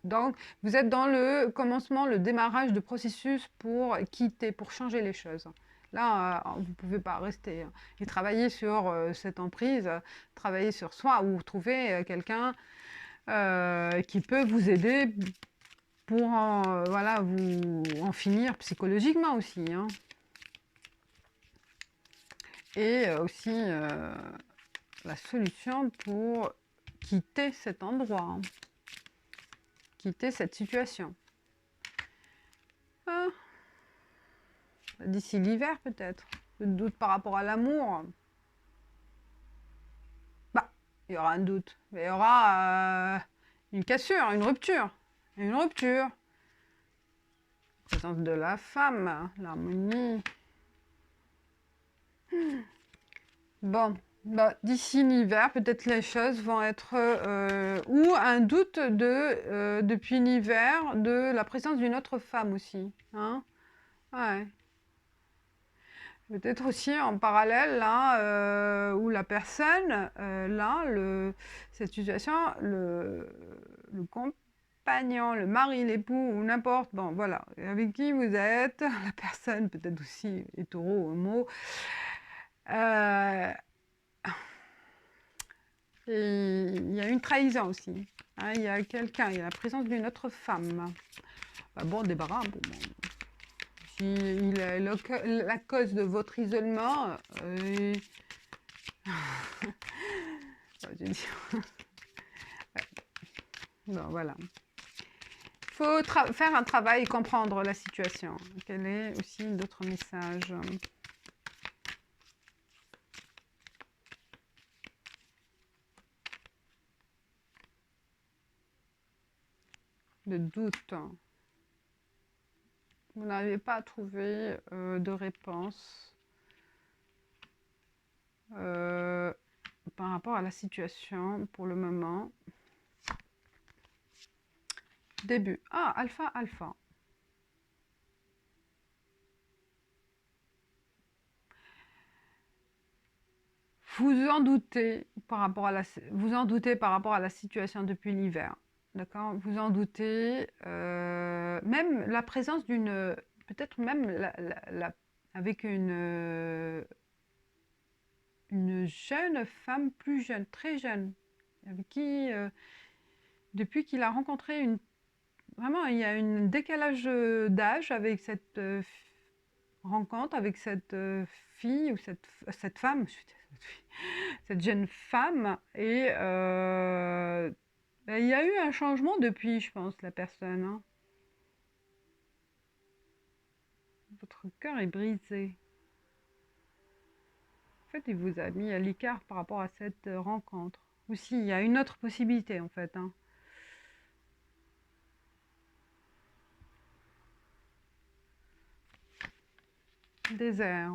Donc, vous êtes dans le commencement, le démarrage de processus pour quitter, pour changer les choses. Là, vous ne pouvez pas rester, hein. Et travailler sur cette emprise, travailler sur soi ou trouver quelqu'un qui peut vous aider pour voilà, vous en finir psychologiquement aussi, hein. Et aussi la solution pour quitter cet endroit, hein. Quitter cette situation. Ah. D'ici l'hiver peut-être. Le doute par rapport à l'amour. Bah, il y aura un doute. Mais il y aura une cassure, une rupture. Une rupture. Présence de la femme, l'harmonie. Bon, bah, d'ici l'hiver, peut-être les choses vont être... ou un doute depuis l'hiver de la présence d'une autre femme aussi. Hein, ouais. Peut-être aussi en parallèle, là, où la personne, là, cette situation, le compagnon, le mari, l'époux, ou n'importe, bon, voilà, avec qui vous êtes, la personne, peut-être aussi hétéro, homo, et il y a une trahison aussi, hein, il y a quelqu'un, il y a la présence d'une autre femme. Bah, bon, débarras, bon, si il est la cause de votre isolement, je dis... bon, voilà. Il faut faire un travail et comprendre la situation. Quel est aussi d'autres messages? De doute. Vous n'arrivez pas à trouver de réponse par rapport à la situation pour le moment. Début. Ah, alpha, alpha. Vous en doutez par rapport à la situation depuis l'hiver. D'accord? Vous en doutez. Même la présence d'une... Peut-être même avec une jeune femme plus jeune, très jeune, avec qui, depuis qu'il a rencontré une... Vraiment, il y a un décalage d'âge avec cette rencontre, avec cette fille ou cette femme, cette jeune femme. Et ben, il y a eu un changement depuis, je pense, la personne. Hein. Votre cœur est brisé. En fait, il vous a mis à l'écart par rapport à cette rencontre. Aussi, il y a une autre possibilité, en fait. Hein. Désert.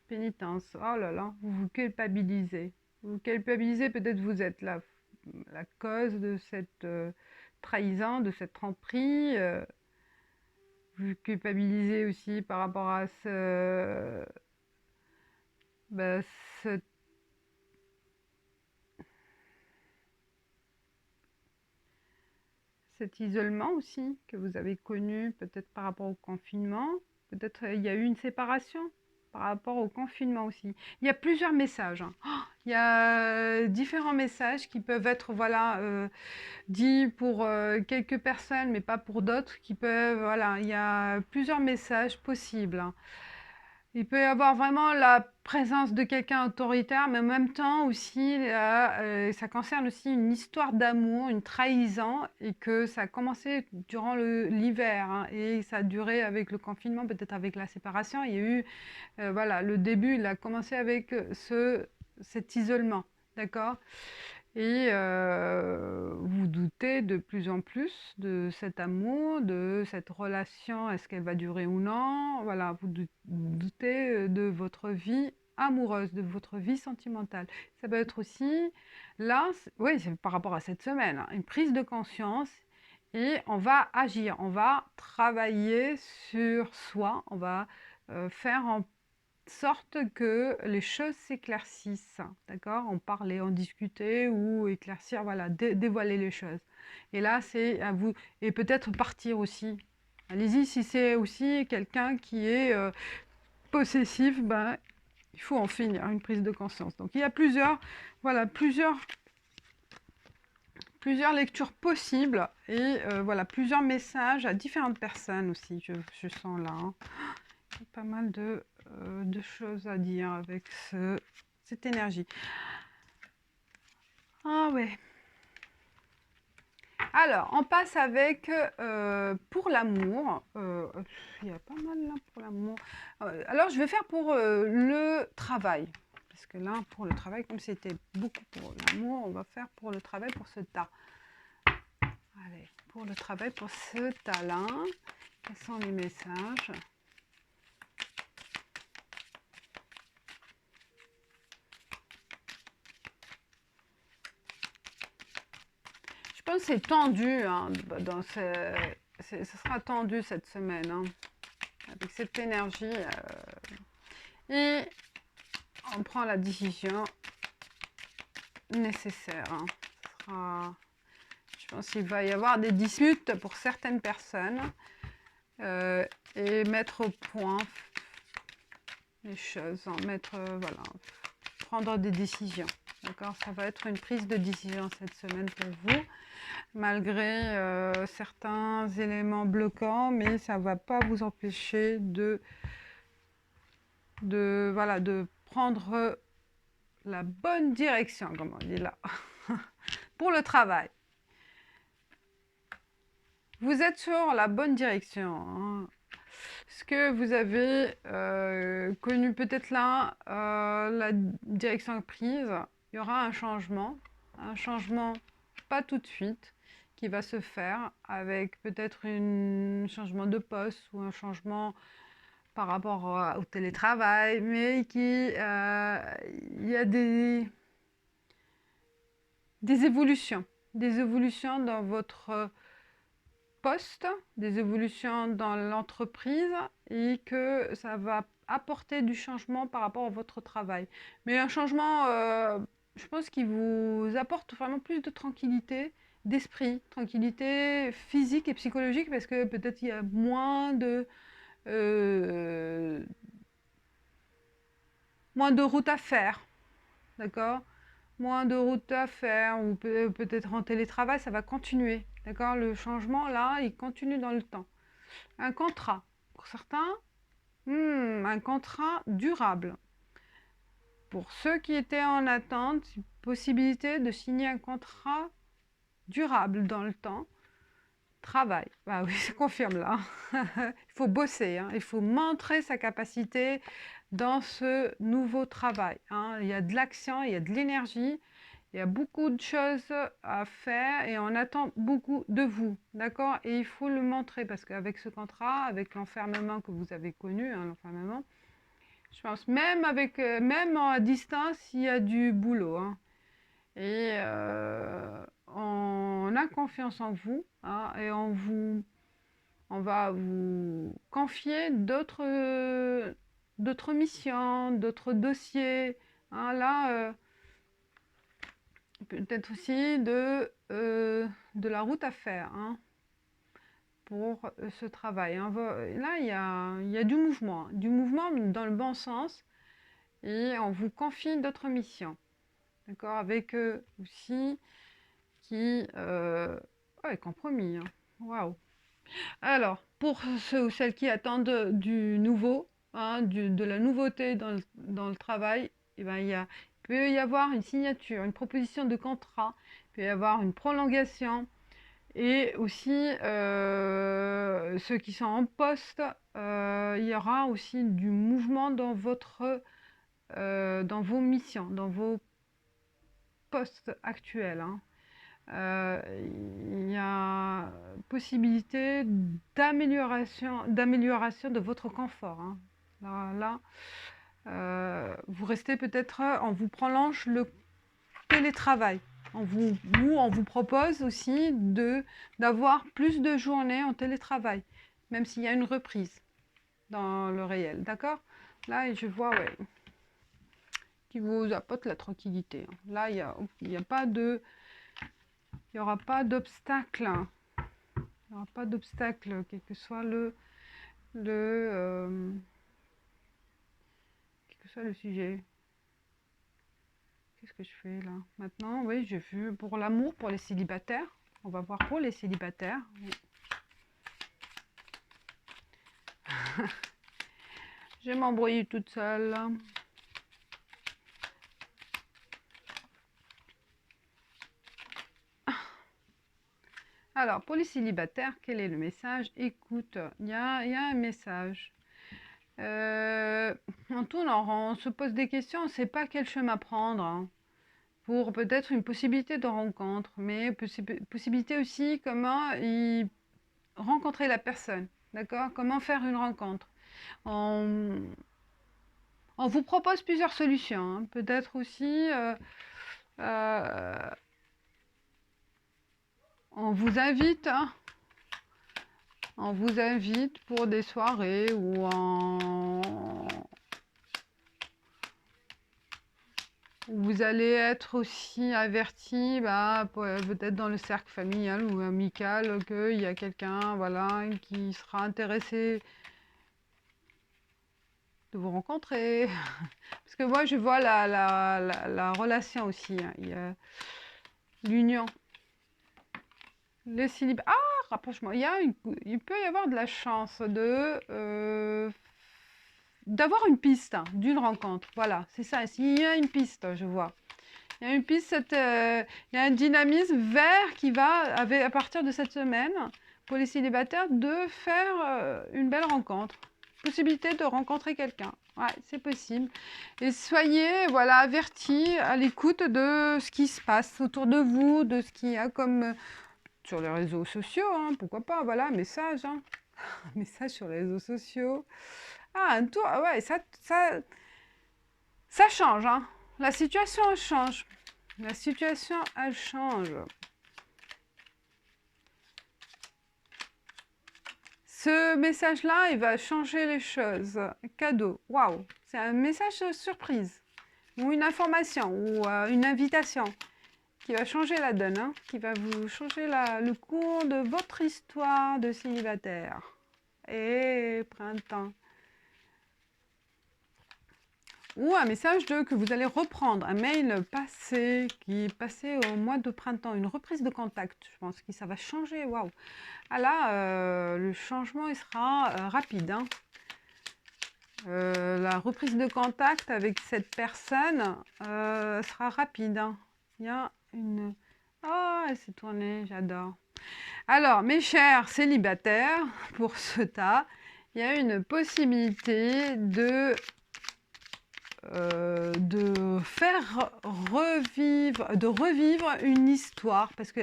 Pénitence. Oh là là, vous vous culpabilisez. Vous vous culpabilisez, peut-être vous êtes la cause de cette trahison, de cette tromperie. Vous culpabilisez aussi par rapport à ben, cet isolement aussi que vous avez connu, peut-être par rapport au confinement. Peut-être il y a eu une séparation par rapport au confinement aussi. Il y a plusieurs messages. Hein. Oh, il y a différents messages qui peuvent être voilà, dits pour quelques personnes, mais pas pour d'autres, qui peuvent... Voilà, il y a plusieurs messages possibles. Hein. Il peut y avoir vraiment la présence de quelqu'un autoritaire, mais en même temps aussi, ça concerne aussi une histoire d'amour, une trahison, et que ça a commencé durant l'hiver, hein, et ça a duré avec le confinement, peut-être avec la séparation. Il y a eu, voilà, le début, il a commencé avec cet isolement, d'accord? Et vous doutez de plus en plus de cet amour, de cette relation, est-ce qu'elle va durer ou non? Voilà, vous doutez de votre vie amoureuse, de votre vie sentimentale. Ça peut être aussi, là, oui, c'est par rapport à cette semaine, hein, une prise de conscience et on va agir, on va travailler sur soi, on va faire en sorte que les choses s'éclaircissent, d'accord? En parler, en discuter ou éclaircir, voilà, dévoiler les choses. Et là, c'est à vous, et peut-être partir aussi. Allez-y, si c'est aussi quelqu'un qui est possessif, ben, il faut en finir, une prise de conscience. Donc il y a plusieurs, voilà, plusieurs lectures possibles et voilà, plusieurs messages à différentes personnes aussi, je sens là, hein. Il y a pas mal de choses à dire avec cette énergie. Ah ouais. Alors, on passe avec pour l'amour. Il y a pas mal là pour l'amour. Alors, je vais faire pour le travail. Parce que là, pour le travail, comme c'était beaucoup pour l'amour, on va faire pour le travail, pour ce tas. Allez, pour le travail, pour ce tas-là. Quels sont les messages? Je pense que c'est tendu, hein, ce sera tendu cette semaine, hein, avec cette énergie. Et on prend la décision nécessaire, hein. Je pense qu'il va y avoir des disputes pour certaines personnes et mettre au point les choses, hein, voilà, prendre des décisions. D'accord, ça va être une prise de décision cette semaine pour vous, malgré certains éléments bloquants, mais ça ne va pas vous empêcher voilà, de prendre la bonne direction, comme on dit là, pour le travail. Vous êtes sur la bonne direction, hein. Ce que vous avez connu peut-être là, la direction prise, il y aura un changement pas tout de suite, qui va se faire avec peut-être un changement de poste ou un changement par rapport au télétravail, mais il y a des évolutions, dans votre poste, des évolutions dans l'entreprise et que ça va apporter du changement par rapport à votre travail. Mais un changement, je pense, qui vous apporte vraiment plus de tranquillité d'esprit, tranquillité physique et psychologique, parce que peut-être il y a euh, moins de route à faire, d'accord? Moins de route à faire, ou peut-être en télétravail, ça va continuer, d'accord? Le changement, là, il continue dans le temps. Un contrat, pour certains, un contrat durable. Pour ceux qui étaient en attente, possibilité de signer un contrat durable dans le temps. Travail, bah oui, je confirme là. Il faut bosser, hein. Il faut montrer sa capacité dans ce nouveau travail, hein. Il y a de l'action, il y a de l'énergie, il y a beaucoup de choses à faire et on attend beaucoup de vous, d'accord? Et il faut le montrer parce qu'avec ce contrat, avec l'enfermement que vous avez connu, hein, l'enfermement, je pense même à distance, il y a du boulot, hein. Et on a confiance en vous, hein, et on va vous confier d'autres missions, d'autres dossiers, hein. Là, peut-être aussi de la route à faire, hein, pour ce travail, hein. Là, il y a du mouvement dans le bon sens, et on vous confie d'autres missions, d'accord, avec aussi ouais, compromis, hein. Waouh! Alors, pour ceux ou celles qui attendent du nouveau, hein, de la nouveauté dans le travail, eh ben, il peut y avoir une signature, une proposition de contrat, il peut y avoir une prolongation, et aussi ceux qui sont en poste, il y aura aussi du mouvement dans vos missions, dans vos postes actuels, hein. Il y a possibilité d'amélioration de votre confort, hein. Là, vous restez peut-être, on vous prolonge le télétravail. On vous propose aussi d'avoir plus de journées en télétravail, même s'il y a une reprise dans le réel, d'accord? Là, je vois, ouais, qui vous apporte la tranquillité, hein. Là, il y a pas de, il y aura pas d'obstacle, hein. Il n'y aura pas d'obstacle, quel que soit quel que soit le sujet. Qu'est-ce que je fais là? Maintenant, oui, j'ai vu pour l'amour, pour les célibataires. On va voir pour les célibataires. Oui. Je vais m'embrouiller toute seule. Alors, pour les célibataires, quel est le message? Écoute, il y a un message. On tourne en rond, on se pose des questions, on ne sait pas quel chemin prendre, hein, pour peut-être une possibilité de rencontre, mais possibilité aussi comment rencontrer la personne, d'accord? Comment faire une rencontre? On, on vous propose plusieurs solutions, hein. Peut-être aussi, euh, on vous invite, hein, on vous invite pour des soirées où vous allez être aussi averti, bah, peut-être dans le cercle familial ou amical, qu'il y a quelqu'un, voilà, qui sera intéressé de vous rencontrer. Parce que moi, je vois la relation aussi, hein. Il y a l'union. Le célibat. Ah, rapprochement. Il peut y avoir de la chance d'avoir une piste, hein, d'une rencontre. Voilà, c'est ça. Il y a une piste, je vois. Il y a une piste, il y a un dynamisme vert qui va, à partir de cette semaine, pour les célibataires, de faire une belle rencontre. Possibilité de rencontrer quelqu'un. Ouais, c'est possible. Et soyez, voilà, avertis, à l'écoute de ce qui se passe autour de vous, de ce qu'il y a comme sur les réseaux sociaux, hein, pourquoi pas, voilà, message, hein. Message sur les réseaux sociaux. Ah, un tour, ah ouais, ça change, hein. La situation, elle change. La situation, elle change. Ce message-là, il va changer les choses. Cadeau, waouh, c'est un message surprise, ou une information, ou une invitation, qui va changer la donne, hein, qui va vous changer le cours de votre histoire de célibataire. Et printemps. Ou un message que vous allez reprendre, un mail passé, qui est passé au mois de printemps, une reprise de contact, je pense que ça va changer, waouh. Ah là, le changement, il sera rapide, hein. La reprise de contact avec cette personne sera rapide, hein. Il y a une... Oh, elle s'est tournée, j'adore. Alors, mes chers célibataires, pour ce tas, il y a une possibilité de faire revivre une histoire, parce que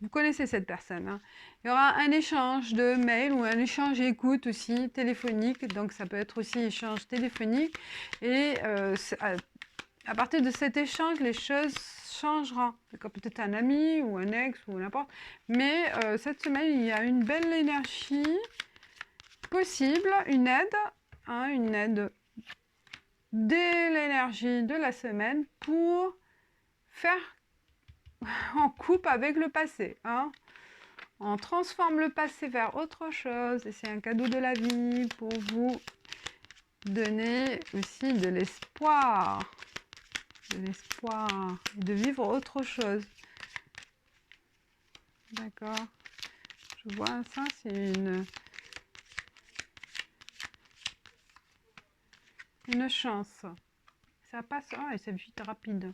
vous connaissez cette personne, hein. Il y aura un échange de mails ou un échange écoute aussi téléphonique, donc ça peut être aussi échange téléphonique, et à partir de cet échange, les choses changeront. Peut-être un ami ou un ex ou n'importe, mais cette semaine, il y a une belle énergie possible, une aide, hein, une aide de l'énergie de la semaine pour faire en coupe avec le passé, hein. On transforme le passé vers autre chose, et c'est un cadeau de la vie pour vous donner aussi de l'espoir, de vivre autre chose. D'accord? Je vois ça, c'est Une chance. Ça passe, et c'est vite rapide.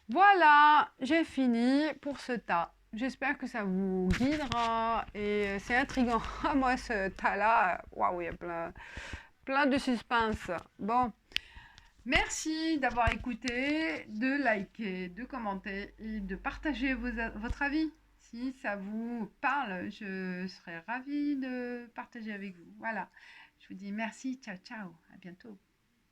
Voilà, j'ai fini pour ce tas. J'espère que ça vous guidera et c'est intriguant. Moi, ce tas-là, waouh, il y a plein de suspense. Bon, merci d'avoir écouté, de liker, de commenter et de partager votre avis. Si ça vous parle, je serais ravie de partager avec vous. Voilà, je vous dis merci, ciao, ciao, à bientôt.